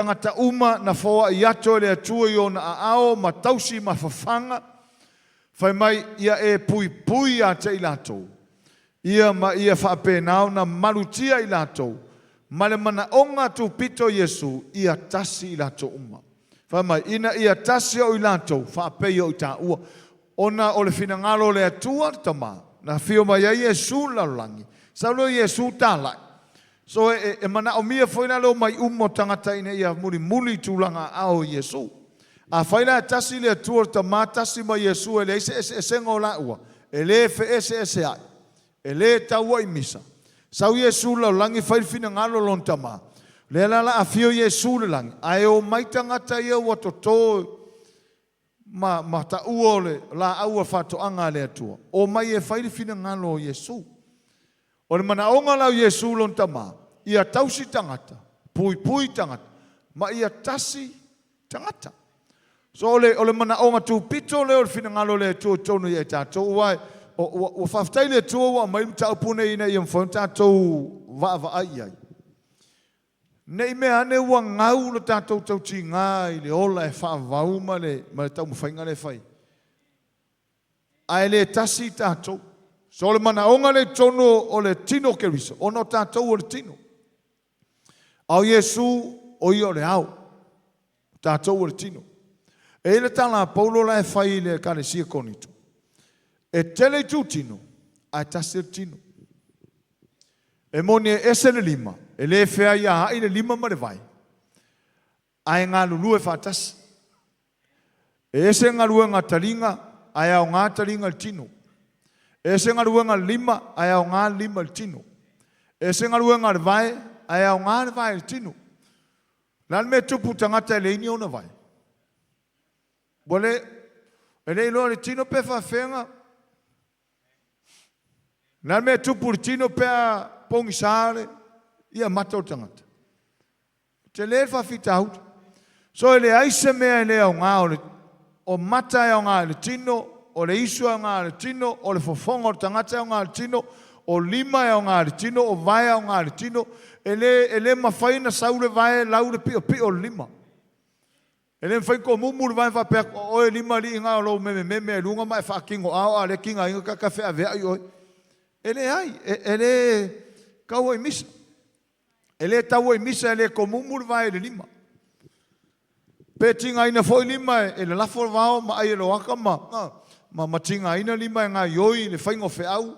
Tangata uma na foa i ato le atua i ona a ao ma tausi ma fafanga. Whai mai ia e pui pui a te i latou. Ia ma ia whapenao na marutia i latou. Ma le mana onga tu pito Yesu ia tasi i latou uma. Whai mai ina ia tasi o i latou whapei o i ta ua. Ona o le finangalo le atua tama. Na fio mai a Yesu lalangi. Saulo Yesu talai. So e mana o mia foi na lo mai umo tangata ina ia muli tulanga ao Yesu. A faila tasi le atua tama tasi ma Yesu ele ese sengo la ua. Ele fe ese ai. Ele taua i misa. Sau Yesu lalangi fai finangalo lon tama. Le la a fio Yesu lalangi. Ai o mai tangata ia ua toto ma ta uole la aua fatoanga le atua. O mai e fai finangalo Yesu. O le mana onga lau Yesu lon tama. Ia tausi tangata. Pui tangata. Ma ia tasi tangata. So ole mana onga tu pito le o finangalo le atua tonu ia tatou wai. O whaftai le tua wa mai mta upune ina i mfo tatou va ai ai. Nei mea ane ua ngau le tatou tau ti ngai le ola e whaavau ma le tau mwhainga le whai. Ai le tasi tatou. So le mana onga le tono o le tino ke riso. Ono tatou o le tino. Au Yesu o i o le au. Tatou o le tino. E le tala paulo la e whai le karesia konito. E tele tu tino, ai tasi tino. E moni e ese le lima, e le fea ia hai le lima ma le vai. Ai ngā lulu e whātasi. E ese ngā lua ngā taringa, ai au ngā taringa le tino. E ese ngā lua ngā lima, ai au ngā lima le tino. E ese ngā lua ngā le vai, ai au ngā le vai le tino. Nal me tupu tangata e le ini o na vai. Bole, e le ilo le tino pe whawhenga, nā mea tupu tino pēa pongi sāre, ia mata o tangata. Te le whawhita hauta. So ele aise mea ele au ngā o mata e au ngā le tino, o le isu au ngā le tino, o le fofonga o tangata au ngā le tino, o lima e au ngā le tino, o vai au ngā le tino, ele mawhaina saure vai laure pio lima. Ele mwhai ko mumuru vai whapea o e lima li inga o lo me lunga mai whakingo ao a le kinga inga kakafe a vea i oi. Ele ai, ele kaua i misa. Ele taua i misa, ele ko mumuru vai ele lima. Pe tinga ina foi lima, ele lafo vao, ma ai ele waka ma tinga ina lima ngā ioi, le whaingo wheau.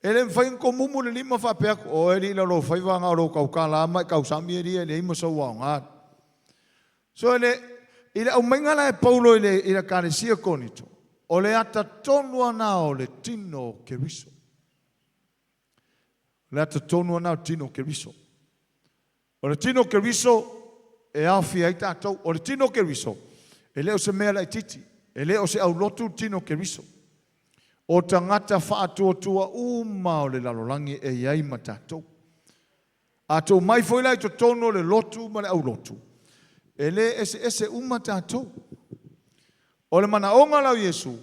Ele mwhaingo ko mumuru lima whapeako, o ele ila lo whaiwa ngā ro kaukala, mai kausami e ria, ele ima sau wao ngā. So ele au maingala e paulo ele karesia konito. O le ata tonua nao le tino ke riso. Le ata tonu ana tino ke riso. O le tino ke riso e au fia i tātou. O le tino ke riso e leo se mea lai titi. E leo se au lotu tino ke riso. O tangata whaatua uma o le lalolangi e iai ma tātou. A tō mai foi lai to tono le lotu ma le au lotu. E le ese uma tātou. O le mana onga lau Yesu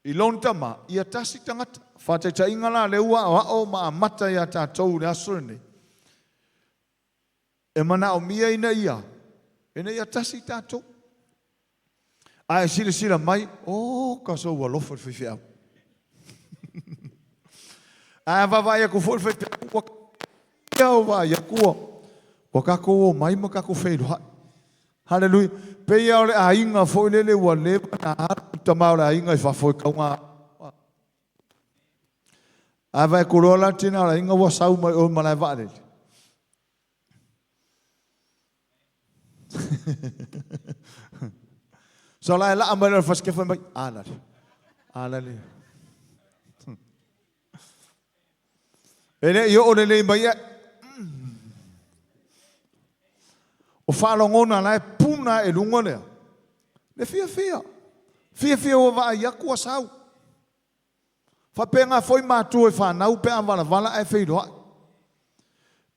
i lontama ia tasi tangata. Whātaita ingala le ua o ao ma amata ia tātou le asorene. E mana o mia ina ia. Ena ia tasi tātou. A e sila mai. O, ka so ua lofa whiwhi au. A wawa ia ku whiwhi au. Ia o wa ia kua. O kako o mai ma kako whairu hai. Hallelujah. Pei au le a inga whoilele ua lewa na hatu tamau le a inga i whawhoi kaunga. A vai kurola tina la inga wa sau mai o malai vale. So la amara faske fa mai ala. Ala le. Ele yo ole le mai. O falongona la puna e lunga le. Le fia. Fia o va ya ku sau. Whapenga foi mātua e whanau pe awala e whiroa.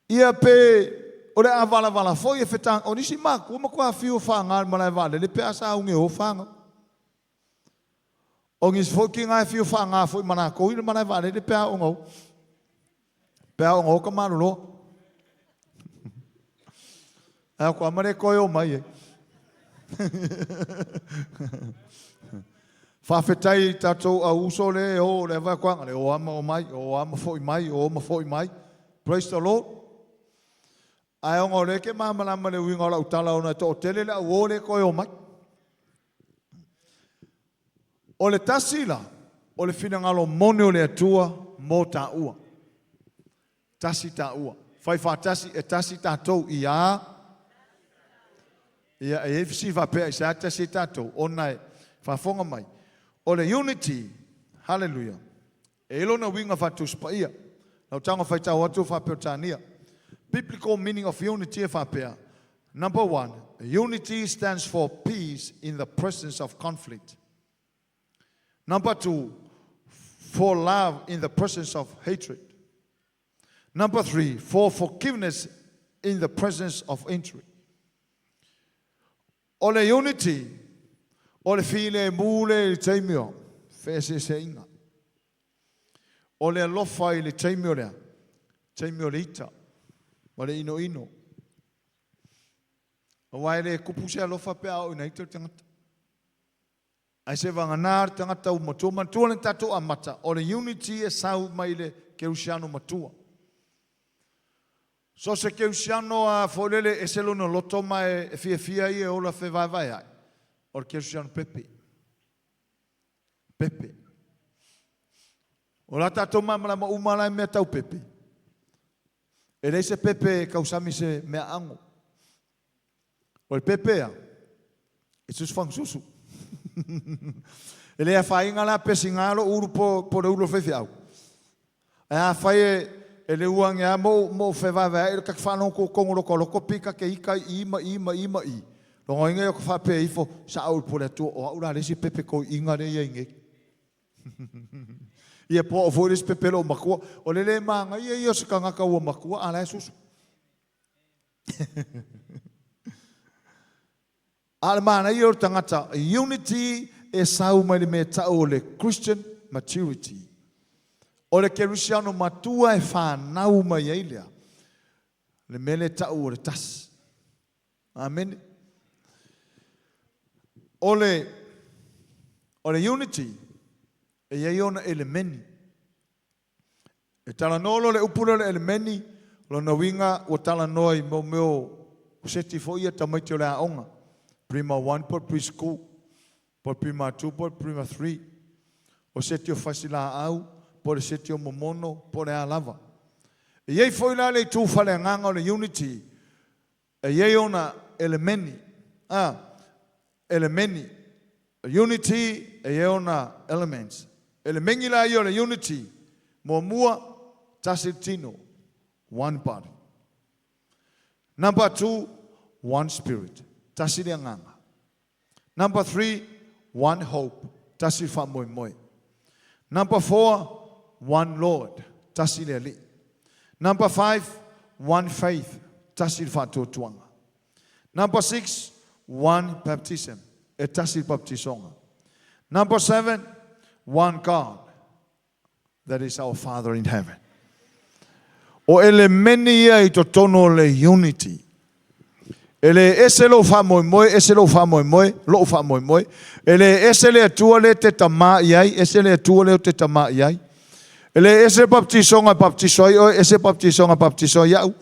Ia pe o le awala foi e whetang. O nisi māku, o makua whio whangar mana e wale. Le pe asa unge o whanga. O ngis foi ki ngai whio whangar foi mana ko ina mana e wale. Le pe a ongo. Pe a ongo ka maruro. Ako amare koe o mai e. Whawhetai tātou a uso le o le wakwanga le o ama o mai, o ama foi mai, o ama foi mai. Praise the Lord. Ai ongo le ke mamalama le winga la utala ona to tele la o le koe o mai. O le tasila, o le finangalo mone o le atua mo ta ua. Tasi ta ua. Fai tasi e tasi tātou i a. Ia e fisi whapea i sa tasi tātou. Ona e whafonga mai. O le unity, hallelujah. E ilona winga whatu spaia. Lau tanga whaitau atu whapeo tānia. Biblical meaning of unity e whapea. Number 1, unity stands for peace in the presence of conflict. Number 2, for love in the presence of hatred. Number 3, for forgiveness in the presence of injury. O le unity, o le file mule i teimio, fese se inga. O le alofa i le teimio lea, teimio le ita, o le ino ino. O wai le kupu se alofa pe au ina ito tangata. Ai se vanganar tangata u matua, matua le tato a mata, o le unity e sau mai le keusiano matua. So se keusiano a folele e se lono loto mai e fia i e ola fe vai ai. O le keusiano pepe. Pepe. O la tato mamala ma umala e mea tau pepe. E le se pepe kausami se mea ango. O le pepea. E sus fang susu. E le a whainga la pesingalo uru po le ulo fefe au. E a whai e le uang ea mo whewawea e le kak whanau ko kongoro ko loko pika ke ika ima. Longo inga ko whape ifo sa au po le tua o aura lesi pepe ko inga re ia inge. Ia po o fo lesi pepe lo makua o le manga ia se kangaka ua makua ala e susu. Alamana ia o tangata unity e sau mai le me tau le Christian maturity. O le kerusiano matua e whanau mai eilea. Le mele tau o le tas. Amen. O le unity e iona elemeni. E tala nolo le upura le elemeni lo na winga o tala noi mo meo seti fo ia tamaiti o le aonga. Prima 1 por preschool, por prima 2 por prima 3. O seti o fasila au. Por seti o momono, por a lava. E iei foi la le tu fale nganga o le unity. E iei ona elemeni. Elemeni. Unity e iei ona elements. Elemengi la iei ona unity. Muamua tasitino. One body. Number 2, one spirit. Tasile nganga. Number 3, one hope. Tasifa moi moi. Number 4, one Lord, tasile li. Number 5, one faith, tasil fatu tuanga. Number 6, one baptism, tasil baptisonga. Number 7, one God, that is our Father in heaven. O ele menia I totono le unity. Ele ese lo fa moi moi, ese lo fa moi moi, lo fa moi moi. Ele ese le atua le te tama iai, ese le atua le te tama iai. Ele ese baptisonga baptisoi, ese baptisonga baptisoi au.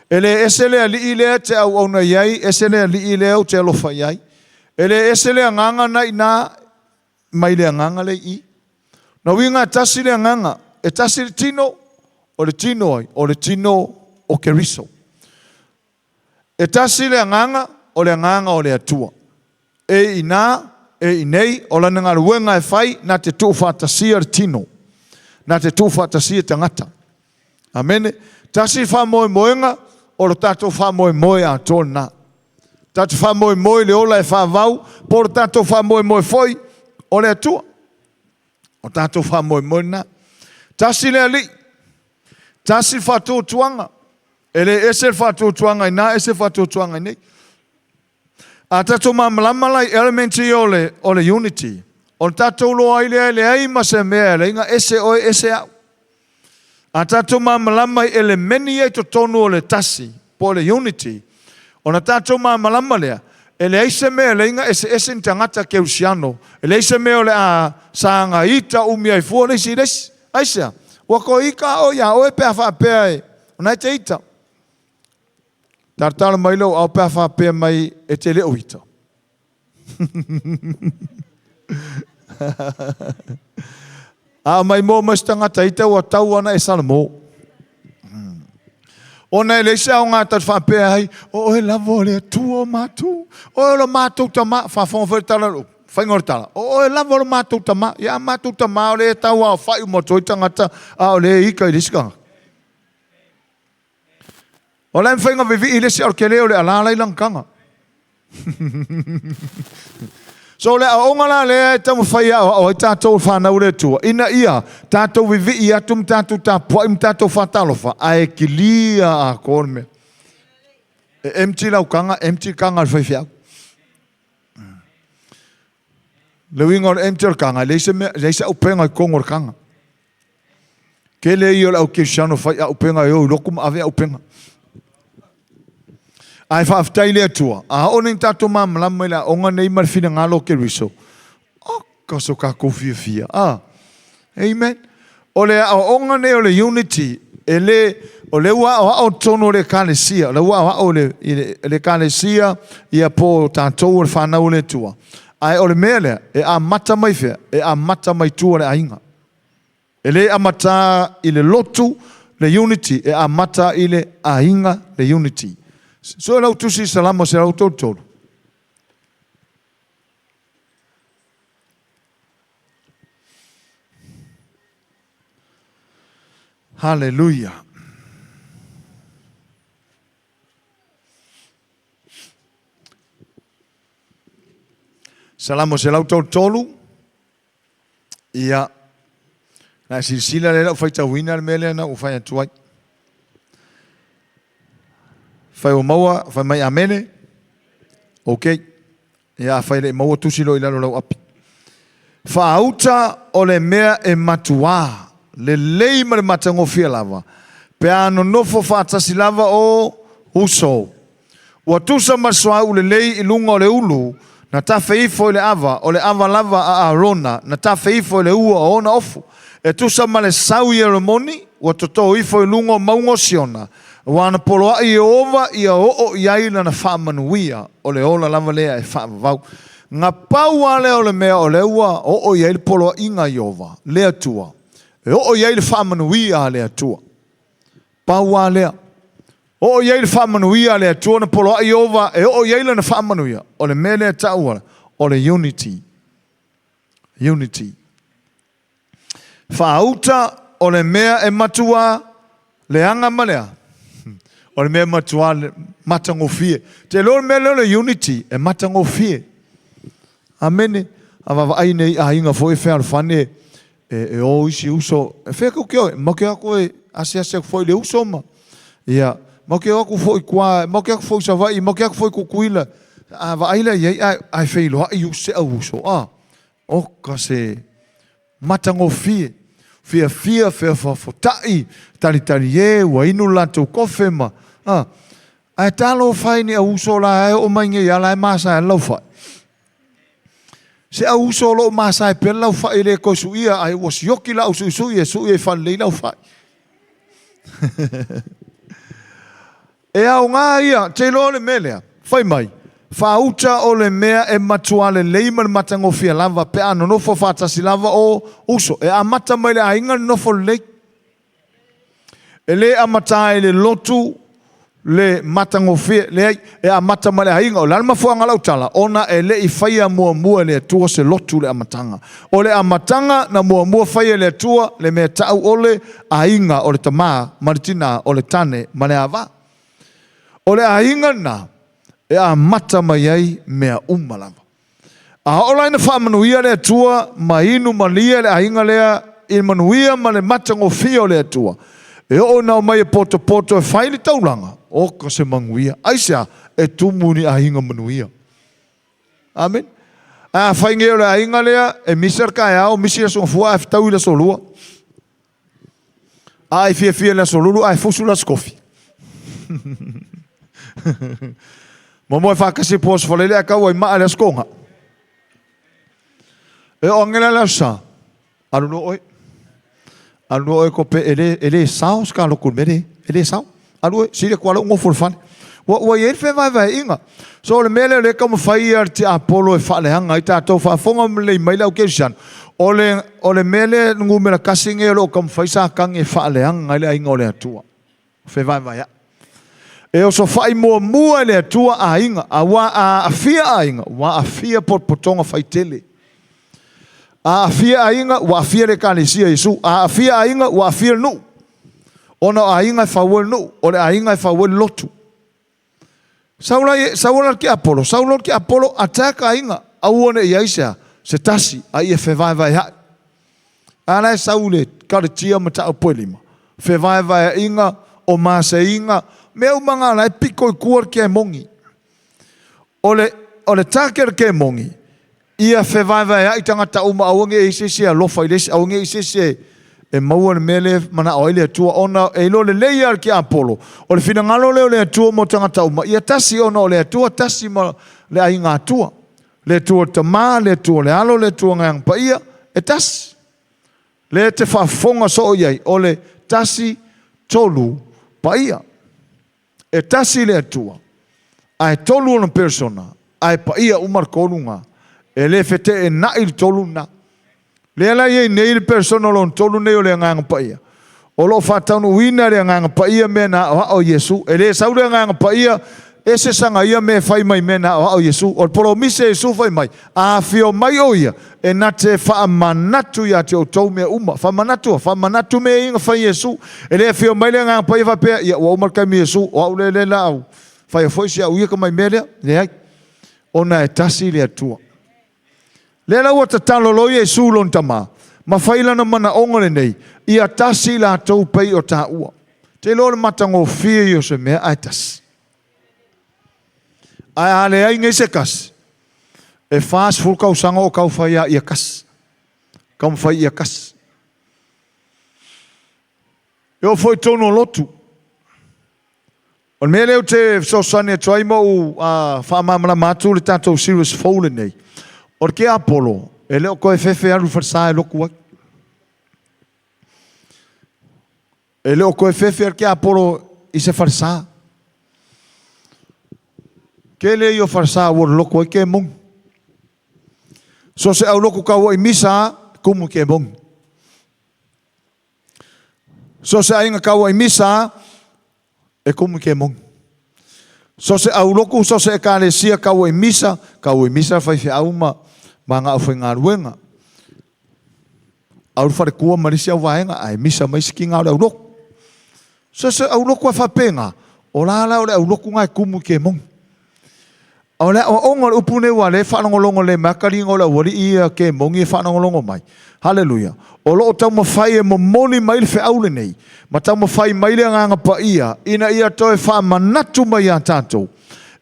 Ele ese le ali ile te au ona iai, ese le ali ile au te alofa iai. Ele ese le nganga na ina mai le nganga le I. Na winga tasi le nganga, e tasi le tino o le tino ai, o le tino o keriso. E tasi le nganga o le atua. E ina, e inei, o la nga ruenga e fai na te tufa tasia le tino. Na te tufa tasia tangata. Amen. Tasi fa moe moenga, o lo tato fa moe moe a tona. Tato fa moe moe le ola e fa vau, por tato fa moe moe foi, o le atua. O tato fa moe moe na. Tasi le ali. Tasi fa tu tuanga. Ele ese fa tu tuanga ina, ese fa tu tuanga nei. A tato mamalamalai elementi o le unity. O tato lo aile ai ma se mea le inga ese oi ese au. A tato mamalamai ele meni e to tonu o le tasi po le unity. Ona tātou malama lea. E le aise mea leinga ese ni tangata ke usiano. E le aise mea le a sanga ita umi ai fua lesi lesi. Aisea. Wako ika o ya oe pea whaapea e. Ona te ita. Tartala mai lau au pea whaapea mai e te leo ita. A mai mō mastangata ita wa tau ana e salamo. Ona e leise au ngā tatu whaapea hai, o e lavo le tua mātou. O e lo mātou tama, whawhonwhare tala lo, whaingore tala. O e lavo le mātou tama, ia mātou tama o le tau au whai umoto i tangata, a o le ika i risikanga. O le mwhainga vivi i lesi au ke leo le alala i langkanga. So le aonga la lea e tamu whai au o i tātou whanau le tua. Ina ia, tātou vivi i atum tātou tāpua im tātou whatalofa. A e kilia a kōne me. E emti lau kanga, emti kanga le whaiwhiau. Le winga o le emti o le kanga, leise au penga i kongo le kanga. Ke le i o le au kesiano whai au penga i o lokum ave au penga. Ai whaaftai lea tua. A o ning tātou māmalama i la onga nei marifina ngalo ke riso. O, kaso ka kofia fia. Amen. O le a onga nei o le unity. E le, o le ua o tono le kalesia. Le ua o le kalesia ia po tātou o le whanau le tua. Ai o le mea lea, e a mata mai fea. E a mata mai tua le ainga. E le a mata i le lotu le unity. E a mata i le ainga le unity. So lau tusi salama se lau tolu. Hallelujah. Salama se lau tolu. Ia. Na silsila le lau faita wina le mele na ufai atuai. Fai o maua, fai mai amene. Ok. Ia fai le maua tusilo i lalo lau api. Fa auta o le mea e matua. Le lei ma le matangofia lava. Pe ano nofo fa atasi lava o uso. Ua tusa maswa u le lei i lunga o le ulu. Na ta feifo i le ava. O le ava lava a arona. Na ta feifo i le ua o ona ofu. E tusa ma le sau i eromoni. Ua toto ifo i lunga o maungo siona. Wana poloa i ova i a o iai na whaamanuia o le ola lava lea e whaamavau. Ngā paua lea o le mea o le ua o iai le poloa inga i ova, lea tua. E o iai le whaamanuia lea tua. Paua lea. O iai le whaamanuia lea tua na poloa i ova e o iai le na whaamanuia. O le mea lea taua o le unity. Unity. Whaauta o le mea e matua le anga malea. O le mea matua le matangofie. Te lor mea leo le unity e matangofie. Amene. Awa ai nei a inga foi whea whane e o isi uso. E whea kau keo, mauke ako e ase foi le uso ma. Ia, mauke ako foi kua, mauke ako foi savai, mauke ako foi kukuila. Awa ai le iei ai wheilo ai use au uso. Oka se matangofie. Fia fotai, tari e, wa inu lato kofe ma. Ai talo fai ni a uso la e o mainge ia la e masa e lau fai. Se a uso lo masa e pe lau fai le kosu ia, ai was yoki lau sui e fan le lau fai. E au ngā ia, te lo le melea, fai mai. Whauta o le mea e matua le leiman matangofia lava pe ano nofo whatasi lava o uso. E a mata mai le ainga nofo le. E le a mata e le lotu le matangofia le e a mata mai le ainga. O le alma fuanga lautala. Ona e le I Vaega Muamua le atua se lotu le amatanga. O le amatanga na Muamua Vaega le atua le mea tau o le ainga o le tamaa maritina o le tane ma le ava. O le ainga na e a mata mai ai mea umalava. A ola ina whaamanuia le atua, ma inu malia le ainga lea, I manuia ma le matangofia o le atua. E o nao mai e poto e whaile taulanga, o ka se manguia. Aisea, e tumuni a hinga manuia. Amen. A whainge o le ainga lea, e misar ka e ao, misi a songfua, e fitau I la solua. A e fia la solulu, a e fusu la skofi. Mo whakasi pos whalele a kau ai maa le skonga. E o ngela la sa. Alu no oi. Alu no oi ko pe ele sao ska lo kulmere. Ele sao. Alu oi sire kwala ngo forfan. Wa ye fe vai inga. So le mele le kam fai ar ti Apollo e fa le hanga ita to fa fonga le mai la ke sian. Ole mele ngu mela kasinge lo kam fai sa kang e fa le hanga le inga le atua. Fe vai. E o so fai mua le atua a inga. A wa a fia a inga. Wa a fia potonga fai tele. A fia a inga wa fia le kalesia Yesu. A fia a inga wa fia no. Ona a inga fa wel no. Ole a inga fa wel lotu. Saula ki Apollo. Saula ki Apollo ataka a inga. Auone i aisa. Se tasi a ia fe vai hai. Ana e saule kare tia mata o poelima. Fe vai a inga o masa inga. Meu manga na piko kuor ke mongi. Ole taker ke mongi. Ia fe vai ai tangata uma awange isisi a lofa iles awange isisi e maua mele mana oile tua ona e lo le layer ki Apollo. Ole fina ngalo le tua mo tangata uma. Ia tasi ona ole tua tasi ma le ainga tua. Le tua tama le tua le alo le tua ngang pa ia e tasi. Le te fa fonga so iai ole tasi tolu pa ia. E tasi le tua. Ai tolu ona persona. Ai pa ia umar kolunga. E le fete e na il tolu na. Le ala ye ne il persona lon tolu ne o le ngang pa ia. O lo fatanu wina le ngang pa ia mena o Yesu. E le sau le ngang pa ia e se sanga ia me fai mai mena o Yesu. O poro mise Yesu fai mai. A fio mai o ia. E na te wha manatu ia te o tau mea uma. Wha manatu me inga fai Yesu. E le fio mai le ngang pa ia whapea. Ia ua umar kai mi Yesu. O au le la au. Fai a foisi au ia ka mai melea. Le hai. Ona e tasi le atua. Le la wata talo lo Yesu lon tama. Ma faila na mana ongole nei. Ia tasi la tau pei o ta ua. Te lo le matango fia yo se mea ai tasi. Ai ale ai ngai se kas. E fast full kau sanga o kau fai ia kas. Kau fai ia kas. Eu foi tono lotu. O mele o te so sane toi mo fa mamala matu le tato serious fall nei. O ke Apollo, e leo koe fefe alu farsa e loku wak. E leo koe fefe ar ke Apollo i se farsa. Ke le io farsa wor loku wak ke mong. So se au loku kawa i misa, kumu ke mong. So se ainga kawa i misa, e kumu ke mong. So se au loku, so se e kale sia kawa i misa fai fe auma. Manga au whainga ruenga. Au whare kua marisi au vaenga. Ai misa mai siki ngā au loku. So se au loku a whapenga. O lala o le au loku ngai kumu ke mong. O le o ongo le upune wa le whanongolongo le makari ngō le wari ia ke mongi e whanongolongo mai. Hallelujah. O lo o tau mawhai e momoni mai le whiaule nei. Ma tau mawhai mai le nganga pa ia. Ina ia toi wha manatu mai a tātou.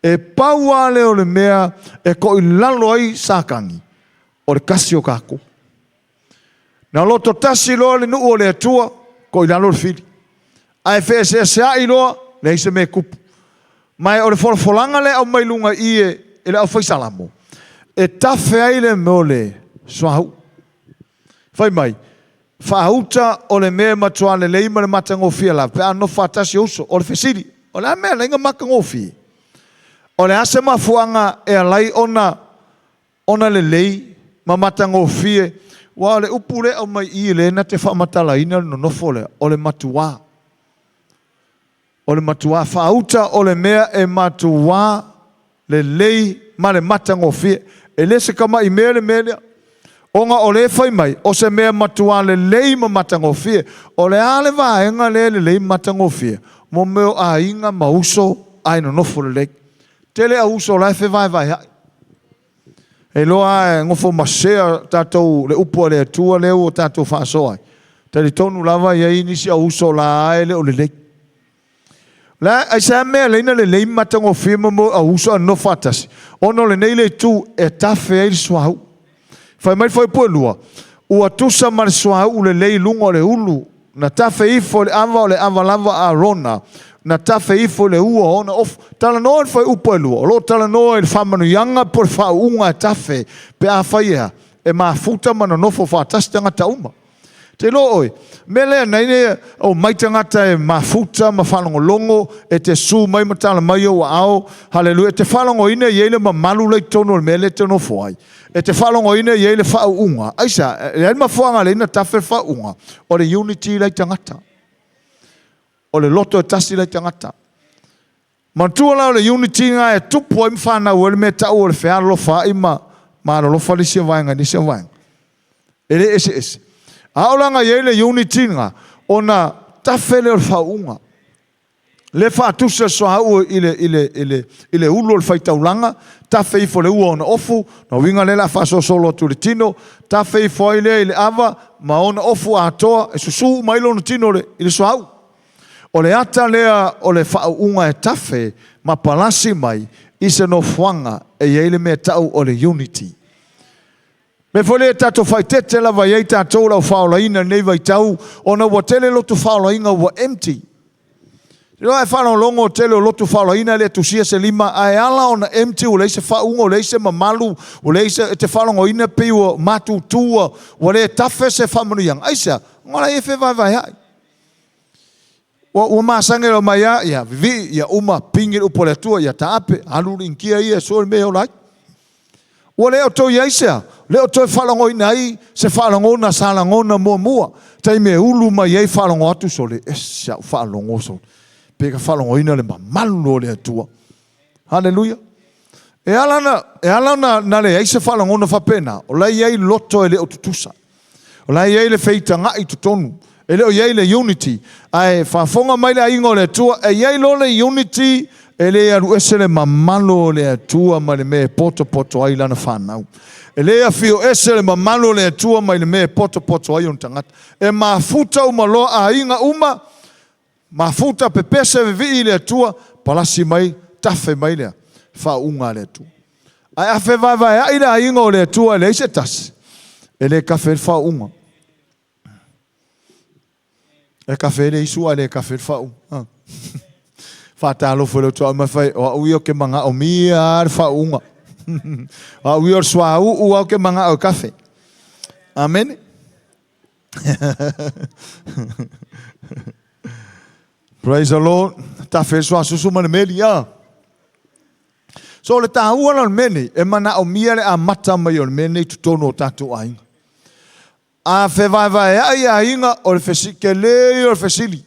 E paua le o le mea e ko i lalo ai sākangi. O le kasi o kako. Na loto tasi loa le nuu o le atua, ko i lalo le fili. Ai whea se ai loa, le hise me kupu. Mai o le wholafolanga le au mailunga i e le au whaisalamo. E tawhe ai le mo le swahau. Whai mai, whahauta o le mea matua le leima le matango fia la, pe ano whatasi uso, o le whesiri, o le mea le inga makango fia. O le ase mafuanga e alai ona le lei, ma matango fie, wa le upure au mai i le na te whamatala ina no nofole, o le matua. O le matua, whauta o le mea e matua, le lei, ma le matango fie, e le se kama i mea le mea, onga o le whai mai, o se mea matua le lei ma matango fie, o le ale vaenga le lei matango fie, mo meo a inga mauso, ai no nofole lei. Tele a uso lai fe vai hai. E loa e ngofo masea tātou le upua le atua leo o tātou whaasoai. Tele tonu lava ia inisi a uso la ae le o le lei. La ai sa mea leina le lei matango firma mo a uso a no fatasi. Ono le nei le tu e tafe ai le swahau. Fai mai fai pua lua. Ua tusa ma le swahau le lei lungo le ulu. Na tafe ifo le ava o le ava lava a rona. na tafe ifo le ua ona of tala no e fai upo e lua lo tala no e whamanu yanga por whaunga e tafe pe a whaia e mafuta mana nofo whaatasi tangata uma te lo oi me lea nei ne o mai tangata e mafuta ma whanongo longo e te su mai matala mai o ao haleluya te whanongo ine yeile ma malu lei tono me le tono foai e te whanongo ine yeile whaunga aisa e ma whaanga le ina tafe whaunga o le unity lei tangata o le loto e tasi lei tangata. Mantua lau le unity nga e tupu im whana o le me tau o le wheara lo wha ima ma lo wha lisia vaenga ni sia vaenga. Ele ese. Aolanga ye le unity nga o na tafele o le whaunga. Le wha atusa so hau ile ulu o le whaitaulanga, tafe ifo le ua o na ofu, na winga le la wha solo tu le tino, tafe ifo ile ava, ma ona ofu a atoa, e susu mailo no tino le ile so hau. O le ata lea o le whaunga e tafe, ma palasi mai, isa no whanga e yeile me tau o le unity. Me fole tato whaitete la vai eita tau lau whaola ina nei vai tau, o na watele lotu whaola inga wa empty. Roi e whanau longo tele o lotu whaola ina le tusia se lima, ai ala o na empty o leise whaunga, o leise mamalu, o leise te whanau ina pe o matu tua, o le tafe se whamanu yang. Aisa, ngora e whe vai hai. O masange o mai ia vivi ia uma pingir upo le tua ia taape alu inkia ia so me o lai o leo to iaisa leo to falango inai se falango na salango na mua tai me ulu mai ai falango atu so le esa falango so pega falango ina le malu le tua haleluya e alana na le ai se falango na fa pena o lai ai loto ele o tutusa o lai ai le feita nga i tutonu ele o yei le unity ai whafonga mai le aingo le tua e yei lo le unity ele aru ese le mamalo le tua mai le me poto ai lana whanau ele a fio ese le mamalo le tua mai le me poto ai on tangata e mafuta umalo a inga uma mafuta pepese vi le tua palasi mai tafe mai le whaunga le tua ai a fe vai ai le aingo le tua le ise tas ele ka fe whaunga e kafe le isu ale kafe fau fatalo foi to ma fai o io ke manga o mia faunga o io swa o ke manga o kafe amen praise the lord ta fe swa susu man melia so le ta uana meni e mana o mia le amata mai o meni tutono tatu ai a fe vai ai inga o le fesikele o le fesili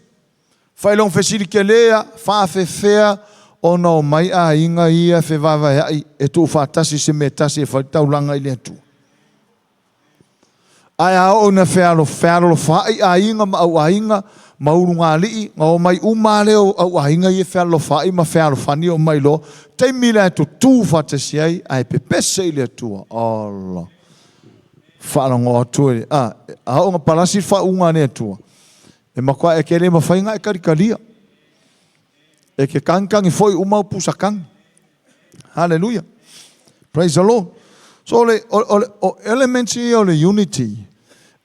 fai long fesili kelea fa fe fea o no mai a inga ia fe vai ai e tu fa tasi se metasi e fa taulanga ile tu ai a o na fe alo fa ai inga ma au inga maurunga li o mai umale o au inga ia fe alo fa ma fe alo fani o mai lo te mila tu tu fa tasi ai pepese ile tu Allah whaanongo atue. O ngā palasi whaunga ne atua. E makua e ke le mawhainga e karikaria. E ke kankangi foi umau pusakangi. Hallelujah. Praise the Lord. So o elements o le unity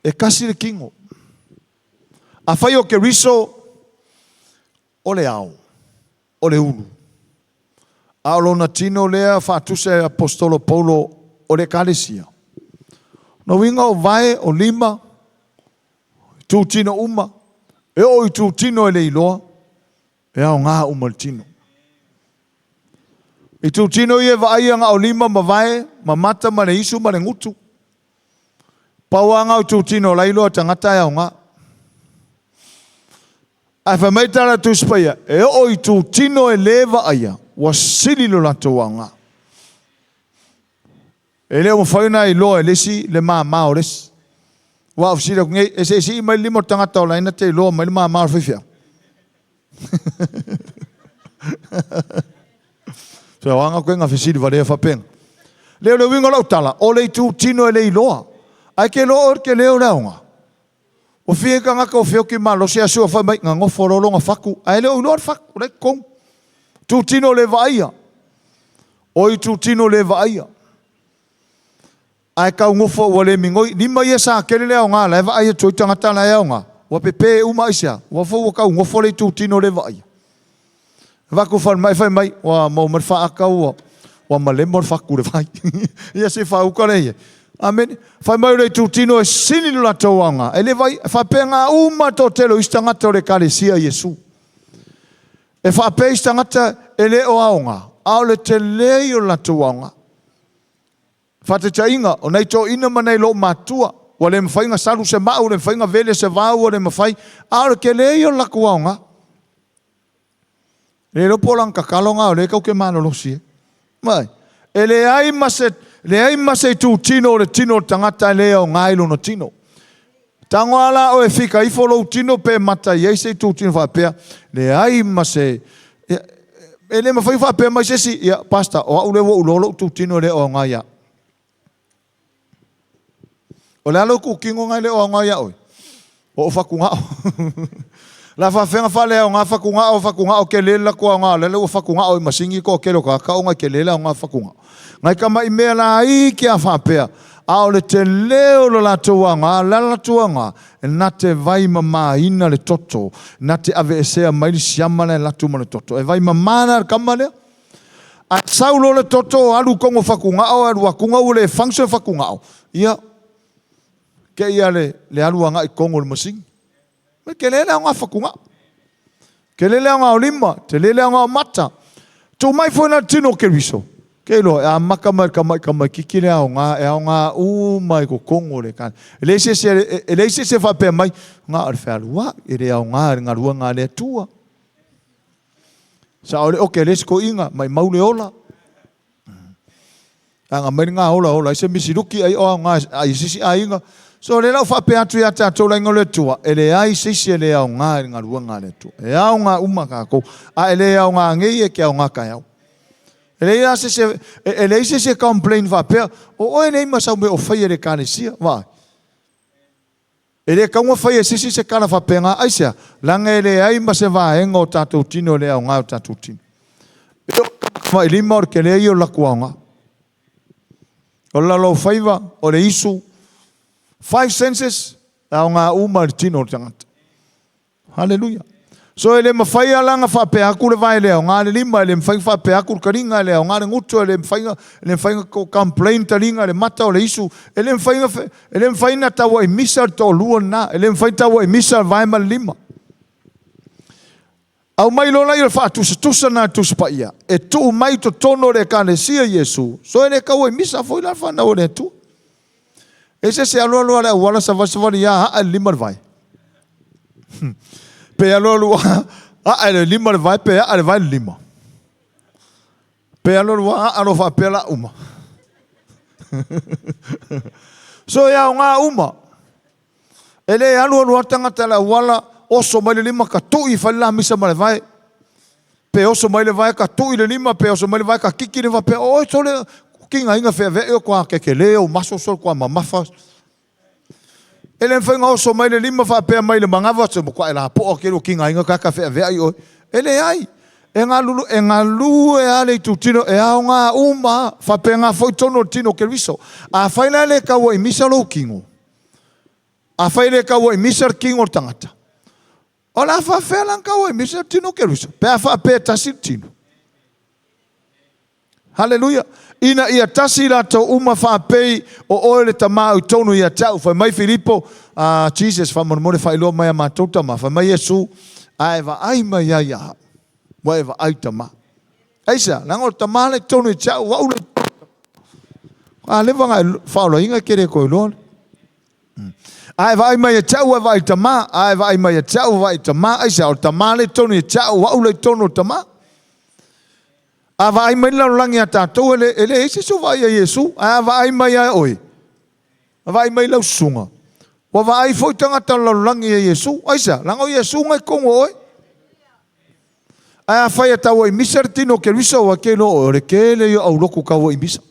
e kasi le kingo. A whai o ke riso o le au. O le ulu. A lona tino lea whaatuse apostolo Paulo o le kalesia. No winga o vai o lima, tu tino uma, e o tu tino e le iloa, e au ngā uma le tino. I tu tino i e vai ngā o lima ma vai, ma mata ma le isu ma le ngutu. Paua ngā o tu tino la iloa tangata e au ngā. Ai wha meitara tu spaya, e o i tu tino e leva aia, wa sili lo lato au ngā. E leo mo whaina i loa e lesi le maa mao lesi. Wa o sira kungei, e se si mai limo tangata o laina te loa mai le maa mao whiwhia. So wanga koe ngā whisiri warea whapenga. Leo le winga lau tala, o le tu tino e le i loa. Ai ke loa or ke leo leonga. O whie ka ngaka o whio ki maa lo se asua whai mai ngā ngofo rolonga whaku. Ai leo i loa whaku, rei kong. Tu tino le vaia. O i tu tino le vaia. Ai kau ngofo wa le mingoi ni mai sa kele le nga la va ai toi tangata la nga wa pepe uma isia wa fo kau ngofo le tu tino le vai Vaku whai mai, wa mau man wha ua, wa malemo whaku re vai. Ia se wha ukare. Amen. Whai mai rei tu tino e sini lula tauanga. Ele vai, whapenga uma to telo istangata o re kare sia Yesu. E whape istangata ele o aonga. Ao le te leo la tauanga. Whate ta inga, o nei to ina manei lo matua. Wa le mwhainga saru se mau, le mwhainga vele se vau, o le mwhai. Ao le ke leo la kuaonga. Le ropo lang kakalonga o le kau ke manolosi. Mai. E le ai mase tu tino le tino tangata leo ngailo no tino. Tangoala o e fika ifo lo tino pe mata ye se tu tino fa pe. Le ai mase e le mafai fa pe mai sesi ya pasta o ule wo ulolo tu tino le o ngaya. O le alo ku kingo ngai le o ngaya oi. O fakunga. La fa fenga fa le nga fakunga o ke le la ko nga le o fakunga o masingi ko ke lo ka o nga ke le la nga fakunga. Ngai kama i la ai ke a fa pe. A o le te leo lo la tuanga, la tuanga, na te vai mama ina le toto, na te ave esea mai siama le la tuma le toto. E vai mama na kama le. A saulo le toto alu kongo fakunga o alu akunga o le function fakunga o. Ia ke ia le alu anga I kongo le masingi. Me ke lele anga fakunga. Ke lele anga o lima, te lele anga o mata. Tu mai foi na tino ke riso. Ke lo a makamai kikile au nga mai ko kongo le kan. Ele se fa pe mai nga ar fa lua ele au nga rua nga le tua. Sa ole okay les ko inga mai maule ola. Anga mai nga ola se misiruki ai o nga ai sisi ainga. So le lau fa pe atu ya ta tola ngole tua. Ele ai sisi ele au nga rua nga le tua. E au nga umaka ko. A ele au nga ngei ke au nga ka au. Ele se complain va pe o ele masa me o fai ele kane sia va ele ka mo fai se kana va penga aisa langa ele ai masa va engo tatu tino le nga tatu tino va ele mor ke le yo la kuanga o la lo fai va o le isu 5 senses nga tino tangata hallelujah. So ele mafai alanga fa pe aku le vai leo ngale lima ele mafai fa pe aku karinga leo ngale nguto ele mafai ko complain taringa le mata o le isu ele mafai na tawa misa to luona ele mafai tawa misa vai mal lima au mai lola il fa tu na tu spaia e tu mai to tono le kane sia Yesu so ele ka misa foi la fa na o le tu ese se alo la wala sa va ya lima vai pe alo lua ale lima le vai pe ale vai lima pe alo lua alo fa pe la uma so ya nga uma ele alo lua tangata la wala oso mai le lima ka tu I fa la misa mai vai pe oso mai le vai ka tu le lima pe oso mai le vai ka kiki le vai pe o so le kinga inga fe ve ko ke le o maso so ko mamafa ele foi ngau so mai le lima fa pe mai le mangava so ko ela po ke lo kinga inga ka fe ve ai ele ai e ngalu e ale tutino e a nga uma fa pe nga foi tono tino ke viso a fa le ka wo misa lo kingo a fa le ka wo misa kingo tangata ola fa fe lan ka wo misa tino ke viso pe fa pe tasitino hallelujah. Ina ia tasi la to uma fa pei o ole tama u tonu ia tau fa mai Filipo Jesus fa mo fa ilo mai ma tota ma fa mai Yesu ai va ai mai ya wa va ai tama aisa lango tama le tonu ia tau wa ule le va fa lo inga kere ko lo ai va ai mai tau va ai tama ai va ai mai tau va ai tama aisa o tama le tonu ia tau wa ule tonu tama ava ai mai la langi ata to ele ese so vai Yesu ava ai mai oi ava ai mai la sunga wa vai foi tanga ta la langi Yesu aisa lango Yesu ngai kongo oi a fai ta oi misertino ke riso wa ke no ore ke le yo au loku ka oi misa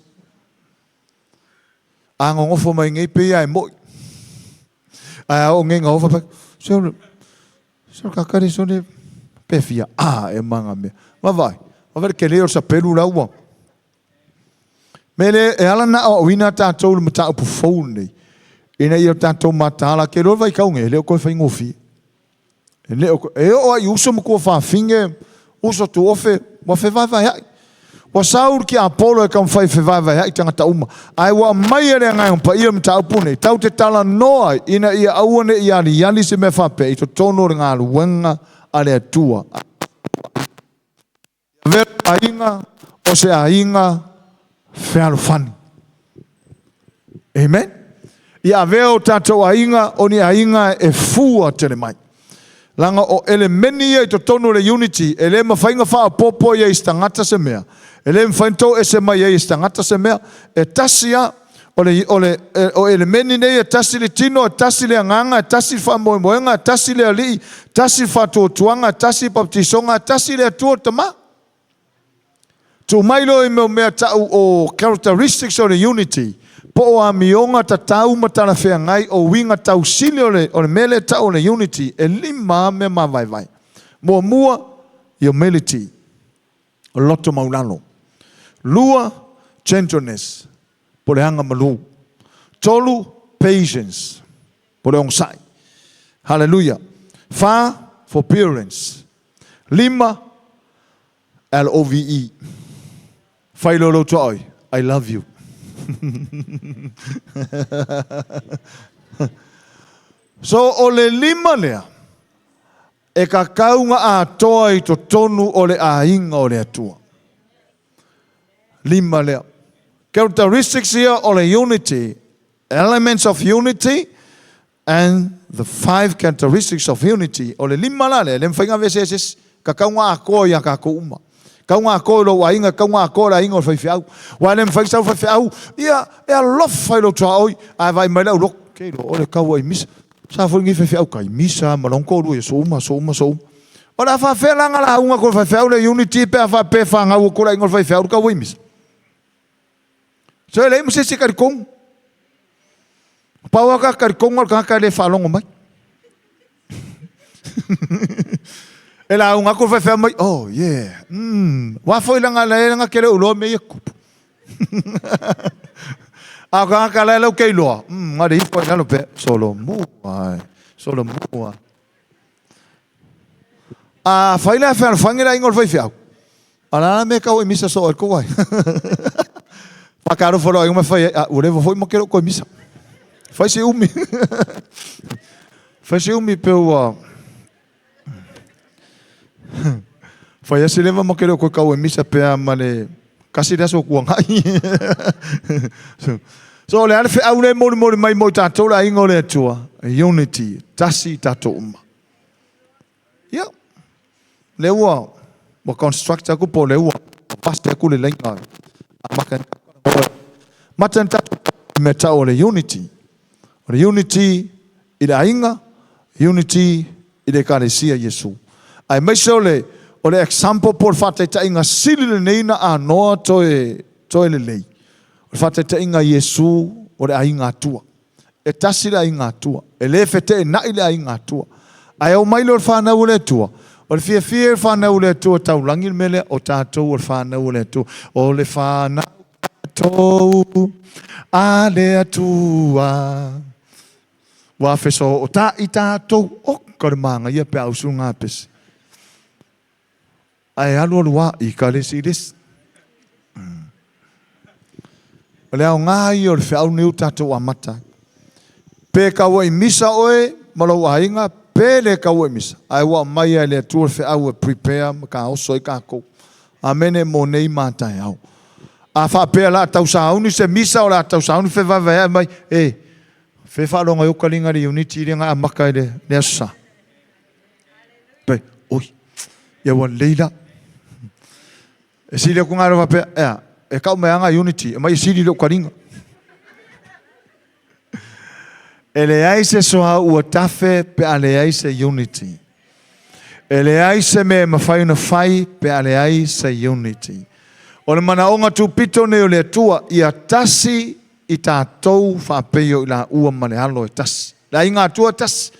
ango ngofo mai ngai pe ai mo a o ngai ngofo pa so ka kare so ne pefia e manga me ma vai a ver ke leo sa pelu la ua mele e ala na o ina ta tolu mata pu phone ina ia ta to mata la ke lo vai ka unge leo ko fa ngofi leo e o ai uso mo ko fa finge uso tu ofe, wa whewaiwai hai. Wa Saul ki Apollo e kam whai whewaiwai hai tangata uma. Ai wa mai ere ngai umpa ia mta upune, tau te tala noa ina ia auane ia li yali se me whape, i to tono ringa aluenga ale atua. Vera ainga, o se ainga, whealu whani. Amen? Ia veo tatou ainga, o ni ainga e fua tele mai. Langa o ele meni ia i to tono le unity, ele mawhainga wha popo ia i stangata se mea. Ele mawhainto e se mai ia i stangata se mea, e tasia, o ele meni nei e tasi le tino, e tasi le anganga, e tasi wha moenga, e tasi le ali, tasi wha tuotuanga, e tasi baptisonga, e tasi le atua tama. Tu mailo i mea tau o characteristics o le unity. Po o a mionga ta tau matana whea ngai o winga tau sili o le mele tau o le unity. E lima me ma vai vai. Muamua i humility. O loto maulano. Lua, gentleness. Po le hanga malu. Tolu, patience. Po le ongsai. Hallelujah. Fa, forbearance. Lima, L-O-V-E. Whailolo toi, I love you. So o le lima lea, e ka kaunga a toa I to tonu o le ainga o le atua. Lima lea. Characteristics here o le unity, elements of unity, and the 5 characteristics of unity. O le lima la le mwhainga veseses, ka kaunga a koa ia ka kouma. Kaunga ko lo wainga kaunga ko la ingo fai fiau wa le fai sau fai fiau ia e lof fai lo trai ai vai mai lo ke lo ole kau ai mis sa fo ngi fai fiau kai misa malon ko lu so uma ola fa fe la ngala unga ko fai fiau le unity pe fa pe fa nga ko la ingo fai fiau ka wi mis so le mse se kar kong pawa ka kar kong ka le fa longo mai ela unga ko fa mai oh yeah wa foi langa langa kele ulo me kupu aga kala lo ke lo ngari ko ngalo pe solo mu a faila fa fangela ingol foi fiau ala me ka o misa so ko wai pa caro folo eu me foi o levo foi mo quero ko misa foi se umi pe o Fai ase leva mo kero ko kau e misa pea male kasi daso kuangai. So le alfe au le mori mai mo tatou la ingo le atua. Unity, tasi tatou uma. Ya. Le ua, mo constructa ku po le ua. Paste ku le lenga. Matan tatou me tau le unity. Le unity i le ainga, unity i le kalesia Yesu. Ai mai so le example por fate ta inga sili le neina a noa toe le lei. O fate ta inga Yesu o le ainga atua. E tasi le ainga atua. E le fete e nai le ainga atua. Ai au mai le whanau le atua. O le fia whanau le atua tau langi mele o tātou o le whanau le atua. O le whanau tātou a le atua. Wa feso o ta I tātou o kore manga ia pe au sunga pesi. Ai alu alua I kalesiris. Le au ngai o le whiau niu tātou amata. Pe kaua I misa oe, malau ainga, pe le kaua I misa. Ai wa mai ai le tua le whiau e prepare, ka oso I ka kou. Amene mo nei mātai au. A whapea la tau sauni se misa o la tau sauni whewawea mai. Fe whalonga o kalinga ri uniti ringa a makai le asa. Pe, oi, ia wan leila. E siri ko ngaro pe e kau me anga unity e mai siri lo karinga ele ai se so o tafe pe ale ai se unity ele ai se me mafai na fai pe ale ai se unity o le mana onga tu pito ne o le tua ia tasi I tātou whapeo I la ua mane alo e tasi la inga tua tasi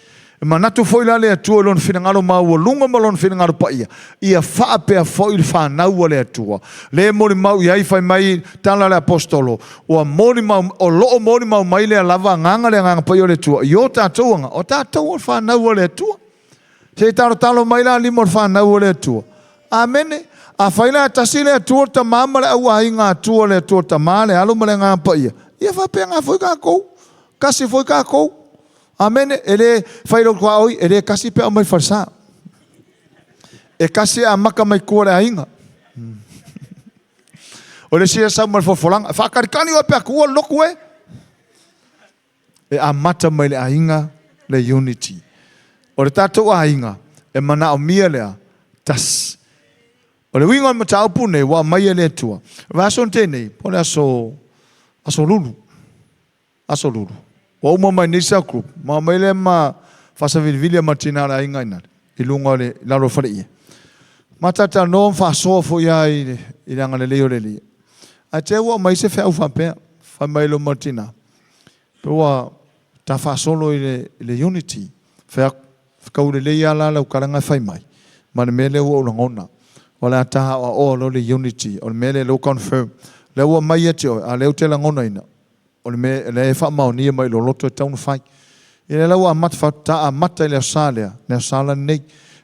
manatu foi la le atua lon finangalo mau lunga malon finangalo pa ia whaapea foi le whanau le atua le mori mau iai fai mai tala le apostolo o mori mau o loo mori mau mai le lava nganga le nganga pa le atua yo tātou o tātou o whanau le atua se talo mai la limo whanau le atua Amen. A faila tasi le tua ta mama le au ainga tua le tua ta male alu male ngā pa ia. Ia whapea ngā foi kā kou. Kasi foi kā kou. Amen. Ele faila kua oi, ele kasi pe au mai farsa. E kasi a maka mai kua le ainga. O le sia sa mal fofolanga. Whakarikani wa pe a kua loku e. E a mata mai le ainga le unity. O le tātou ainga. E mana o mia lea. Tas. O le winga ma tau pune wa mai le tua. Va son tene, pole aso lulu. Aso lulu. O uma mai nisa group, ma mai le ma fasa vilvili ma tina la inga ina. Ilunga le laro fale ia. Ma tata no fa so fo ia i langa le leo le li. A te wa mai se fa ufa pe, fa mai lo martina. Wa ta fa solo le unity. Fa ka le le ia la ukaranga fai mai. Ma le mele o ngona. Wala taha o lo le unity, o le mele lo confirm. Le ua mai ati o, a leo te la ngona ina. O le me le e wha maoni mai lo loto e taunu whai. I le lau a mata i le salea, le sala nei.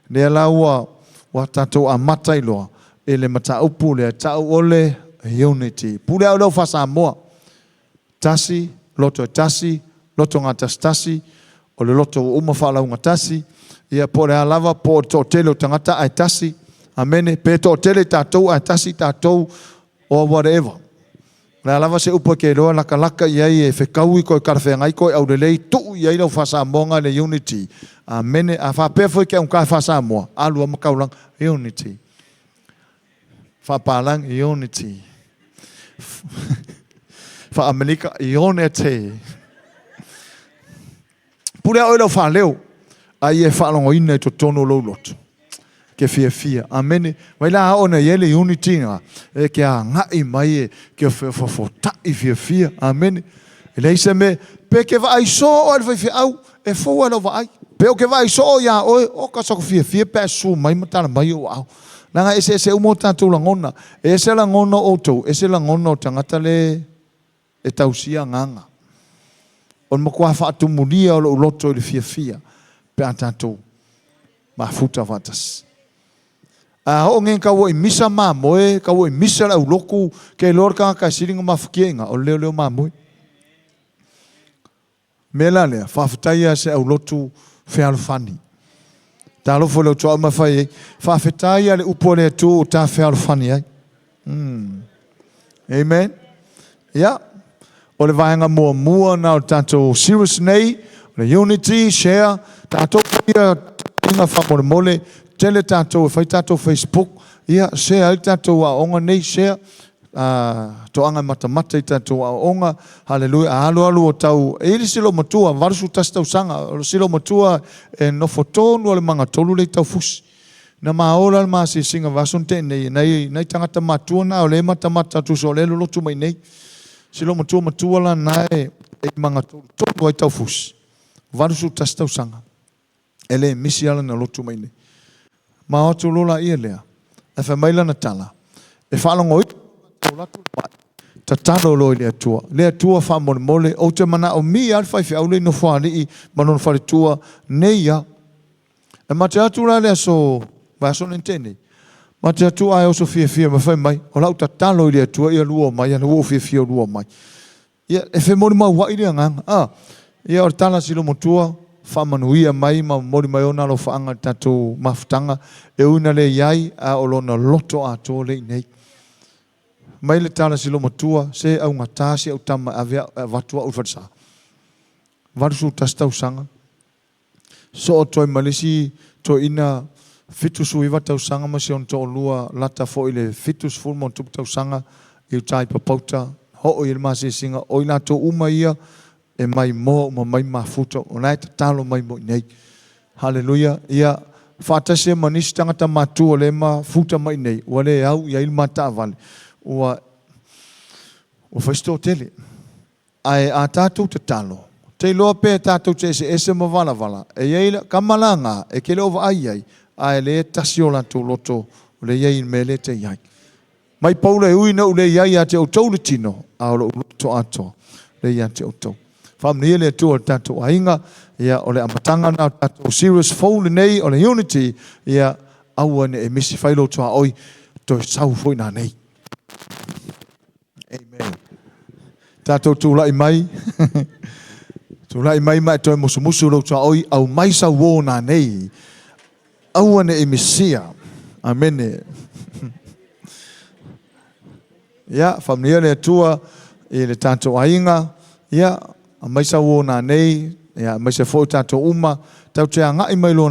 Le lau a tatou a mata i loa. E le mata upu le tau ole unity. Pule au lau fa Samoa. Tasi, loto e tasi, loto ngā tasi, o le loto uma wha lau ngā tasi. Ia po le alava po to tele o tangata ai tasi. Amen. Peto tele tātou a tasi tātou o whatever. Na lava se upa ke roa laka iai e whekau i koe karawhenga i koe au lelei tuu iai lau whasamonga le unity. Amen. A whapea fwoi ke unkai whasamoa. Alua makaulang unity. Whapalang unity. Whaamerika unity. Pure au lau whaleo. Ai e whalongo ina i to tono lau loto. Ke fia. Amen. Mai la ona yele unity nga. E ke a ngai mai e ke fofota i fia. Amen. E leise me pe ke vai so o al fia au e fo ala vai. Pe o ke vai so ya o ka so fia pe su mai mata mai o au. Nanga ese umo tanto la ngona. Ese la ngona o to, ese la ngona o tangata le e tausia nganga. On mo kwa fa tu mulia o loto le fia. Pe tanto ma futa vatas. O ngen ka wo misa ma moe ka wo misa la uloku ke lorka ka siringa mafukienga o leo ma moe mela le fa fitaia se au lotu fe alfani ta lo fo lo to ma fa fa fitaia le upole tu ta fe alfani ai amen ya o le Vaega Muamua na o tanto serious nei le unity share tanto ia inga fa mole tele tātou, whai tātou Facebook, ia, share ai tātou a onga nei, share, to anga mata i tātou a onga, hallelujah, alu o tau, e ili silo matua, varusu tas tau sanga, silo matua, e nofo tonu ale manga tolu le tau fusi. Na maola ma se singa vason te nei tangata matua na, o le mata tu so le lotu mai nei, silo matua la nae, e manga tolu ai tau fusi. Varusu tas tau sanga, ele misi ala na lotu mai nei. Ma o tu lola ia lea. E wha maila na tala. E whalongo i tau latu mai. Ta talo loi lea tua. Lea tua wha mole o te mana o mi al whai whiau le no whare i manon whare tua nei ia. E ma te atu la lea so vaso nentene. Ma te atu ai o so fia ma whai mai. O lau ta talo lea tua ia lua mai. Ia lua fia lua mai. Ia e wha mori mau wai lea ngang. Ia o tala silo mo tua. Whamanuia mai ma mori mai ona lo whaanga tātou mafutanga e una le iai a olona loto a tō le nei. Mai le tāna silo matua se au ngatasi au tama avea vatua uwhatsa. Varusu tastau sanga. So o toi malisi to ina fitusu iwa tau sanga ma se on tō lua lata fo ile fitus fulmo tupu tau sanga i utai papauta ho o ilma se singa o ina tō uma ia e mai mo mai mafuta o nai talo mai mo nei. Hallelujah. Ia fatase manisi tangata matu o le mafuta mai nei. Ua le au ia ilma ta vale. Ua whaisto tele. Ai a tātou te talo. Te loa pe tātou te ese ma vala. E iei kamalanga e ke leo va ai. Ai le tasi o lantou loto o le iei me le te iai. Mai paula e uina u le iai a te o tau le tino. A o lo loto ato. Le iai te o tau. Whamnia le tua tātou ainga, ia o le amatanga na tātou serious fōle nei o le unity, ia awane e misi whailo tua oi to sau foi nā nei. Amen. Tātou tūlai mai. Tūlai mai mai toi musu lo tua oi au mai sa wō nā nei. Awane e misia. Amene. Ya, familia le tua e le tātou ainga. Ya, mai sa wō nā nei. Ya, mai sa fo tātou uma. Tau te anga i mai lo